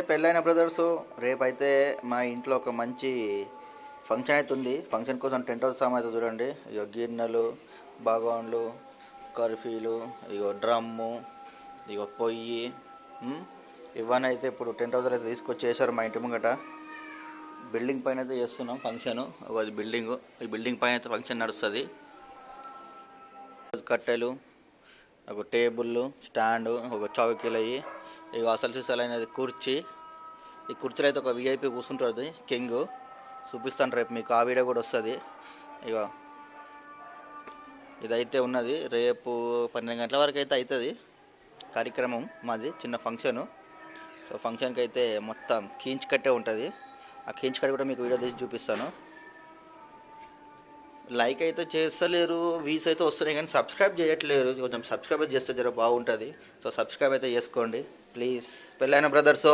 పెళ్ళైన బ్రదర్స్, రేపైతే మా ఇంట్లో ఒక మంచి ఫంక్షన్ అయితే ఉంది. ఫంక్షన్ కోసం టెంట్ హౌస్ సామాన్ అయితే చూడండి. ఇగో గిన్నెలు, బగోన్లు, కర్ఫీలు, ఇగో డ్రమ్ము, ఇగో పొయ్యి, ఇవన్నీ అయితే ఇప్పుడు టెంట్ హౌస్ అయితే తీసుకొచ్చి చేశారు మా ఇంటి ముంగట. బిల్డింగ్ పైన అయితే చేస్తున్నాం ఫంక్షన్. అది బిల్డింగ్, ఈ బిల్డింగ్ పైన అయితే ఫంక్షన్ నడుస్తుంది. కట్టెలు, ఒక టేబుల్, స్టాండు, ఒక చౌకీలు అయ్యి, ఇక అసలు సిసలు అనేది కుర్చీ. ఈ కుర్చీలో అయితే ఒక విఐపి కూర్చుంటుంది, కింగ్. చూపిస్తాను రేపు మీకు, ఆ వీడియో కూడా వస్తుంది. ఇక ఇదైతే ఉన్నది. రేపు 12 గంటల వరకు అయితే అవుతుంది కార్యక్రమం. మాది చిన్న ఫంక్షను. సో ఫంక్షన్కి అయితే మొత్తం కీంచి కట్టే ఉంటుంది. ఆ కీంచి కట్టే కూడా మీకు వీడియో తీసి చూపిస్తాను. లైక్ అయితే చేస్తలేరు, వ్యూస్ అయితే వస్తున్నాయి కానీ సబ్స్క్రైబ్ చేయట్లేరు. కొంచెం సబ్స్క్రైబ్ చేస్తే జర బాగుంటుంది. సో సబ్స్క్రైబ్ అయితే చేసుకోండి ప్లీజ్. పెళ్ళైన బ్రదర్స్